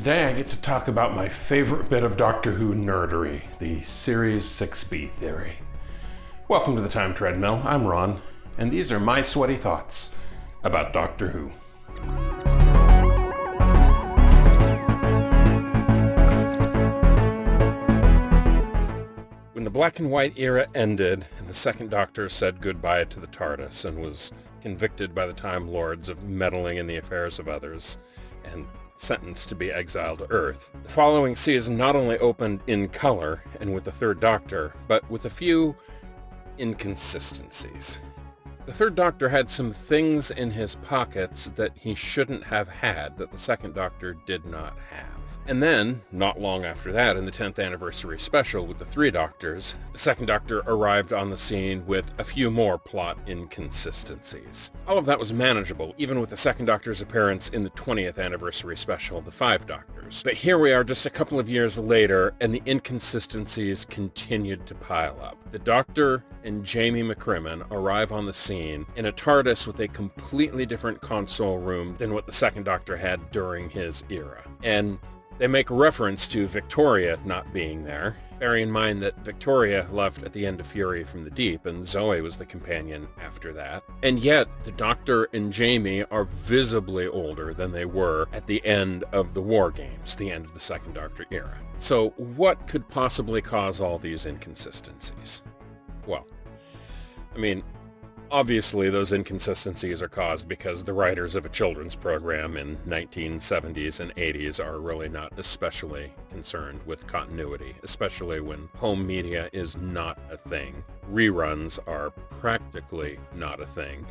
Today I get to talk about my favorite bit of Doctor Who nerdery, the Series 6B theory. Welcome to the Time Treadmill, I'm Ron, and these are my sweaty thoughts about Doctor Who. When the black and white era ended and the Second Doctor said goodbye to the TARDIS and was convicted by the Time Lords of meddling in the affairs of others and sentenced to be exiled to Earth, the following season not only opened in color and with the Third Doctor, but with a few inconsistencies. The Third Doctor had some things in his pockets that he shouldn't have had that the Second Doctor did not have. And then, not long after that, in the 10th anniversary special with the Three Doctors, the Second Doctor arrived on the scene with a few more plot inconsistencies. All of that was manageable, even with the Second Doctor's appearance in the 20th anniversary special, The Five Doctors. But here we are just a couple of years later, and the inconsistencies continued to pile up. The Doctor and Jamie McCrimmon arrive on the scene in a TARDIS with a completely different console room than what the Second Doctor had during his era. And they make reference to Victoria not being there, bearing in mind that Victoria left at the end of Fury from the Deep, and Zoe was the companion after that. And yet, the Doctor and Jamie are visibly older than they were at the end of the War Games, the end of the Second Doctor era. So what could possibly cause all these inconsistencies? Well, obviously, those inconsistencies are caused because the writers of a children's program in 1970s and 80s are really not especially concerned with continuity, especially when home media is not a thing. Reruns are practically not a thing.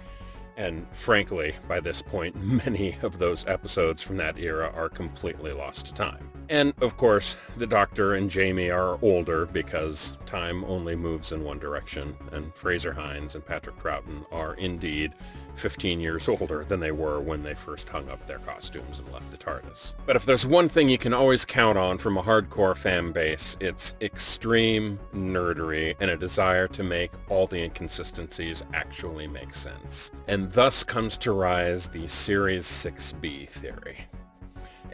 And frankly, by this point, many of those episodes from that era are completely lost to time. And of course, the Doctor and Jamie are older because time only moves in one direction, and Fraser Hines and Patrick Troughton are indeed 15 years older than they were when they first hung up their costumes and left the TARDIS. But if there's one thing you can always count on from a hardcore fan base, it's extreme nerdery and a desire to make all the inconsistencies actually make sense. And thus comes to rise the Series 6B theory.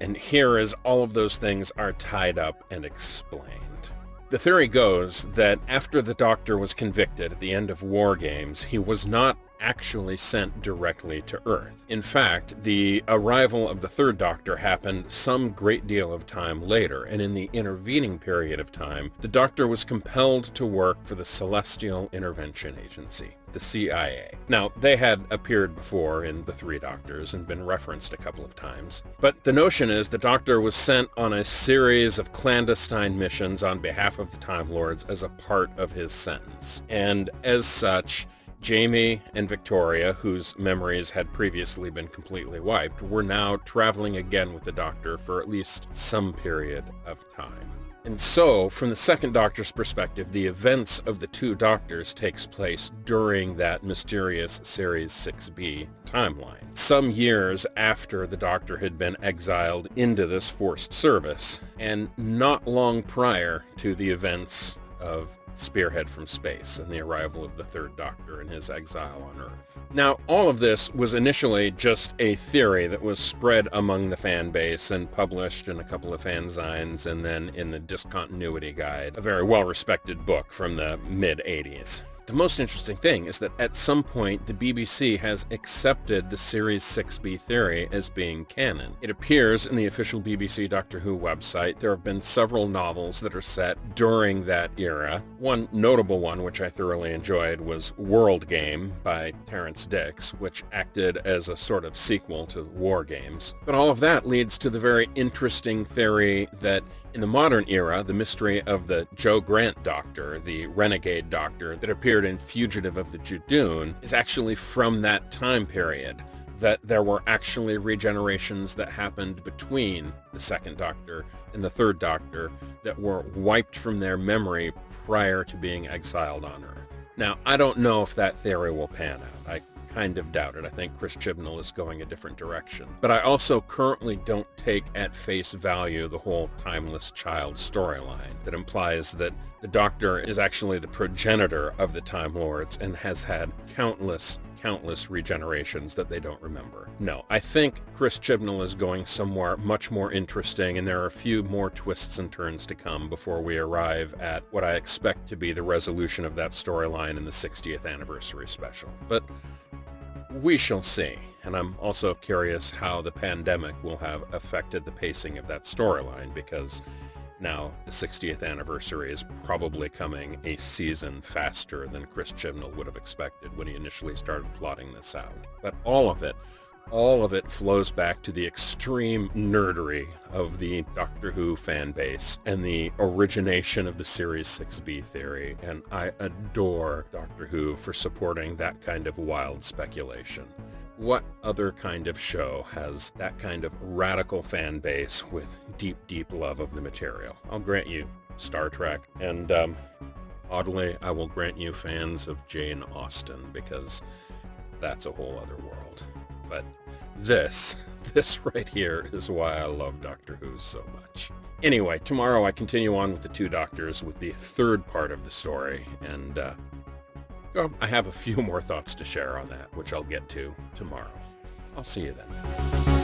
And here is all of those things are tied up and explained. The theory goes that after the Doctor was convicted at the end of War Games, he was not actually sent directly to Earth. In fact, the arrival of the Third Doctor happened some great deal of time later, and in the intervening period of time, the Doctor was compelled to work for the Celestial Intervention Agency, the CIA. Now, they had appeared before in The Three Doctors and been referenced a couple of times, but the notion is the Doctor was sent on a series of clandestine missions on behalf of the Time Lords as a part of his sentence. And as such, Jamie and Victoria, whose memories had previously been completely wiped, were now traveling again with the Doctor for at least some period of time. And so, from the Second Doctor's perspective, the events of the two Doctors takes place during that mysterious Series 6B timeline, some years after the Doctor had been exiled into this forced service, and not long prior to the events of Spearhead from Space and the arrival of the Third Doctor and his exile on Earth. Now, all of this was initially just a theory that was spread among the fan base and published in a couple of fanzines and then in the Discontinuity Guide, a very well-respected book from the mid-80s. The most interesting thing is that at some point the BBC has accepted the Series 6B theory as being canon. It appears in the official BBC Doctor Who website. There have been several novels that are set during that era. One notable one, which I thoroughly enjoyed, was World Game by Terrance Dicks, which acted as a sort of sequel to War Games. But all of that leads to the very interesting theory that in the modern era, the mystery of the Jo Grant Doctor, the renegade Doctor that appeared in Fugitive of the Judoon, is actually from that time period, that there were actually regenerations that happened between the Second Doctor and the Third Doctor that were wiped from their memory prior to being exiled on Earth. Now, I don't know if that theory will pan out. I kind of doubt it. I think Chris Chibnall is going a different direction. But I also currently don't take at face value the whole timeless child storyline that implies that the Doctor is actually the progenitor of the Time Lords and has had countless countless regenerations that they don't remember. No, I think Chris Chibnall is going somewhere much more interesting, and there are a few more twists and turns to come before we arrive at what I expect to be the resolution of that storyline in the 60th anniversary special. But we shall see, and I'm also curious how the pandemic will have affected the pacing of that storyline, because now the 60th anniversary is probably coming a season faster than Chris Chibnall would have expected when he initially started plotting this out. But all of it flows back to the extreme nerdery of the Doctor Who fan base and the origination of the Series 6B theory, and I adore Doctor Who for supporting that kind of wild speculation. What other kind of show has that kind of radical fan base with deep, deep love of the material? I'll grant you Star Trek, and oddly, I will grant you fans of Jane Austen, because that's a whole other world. But this right here is why I love Doctor Who so much. Anyway, tomorrow I continue on with the Two Doctors with the third part of the story, and I have a few more thoughts to share on that, which I'll get to tomorrow. I'll see you then.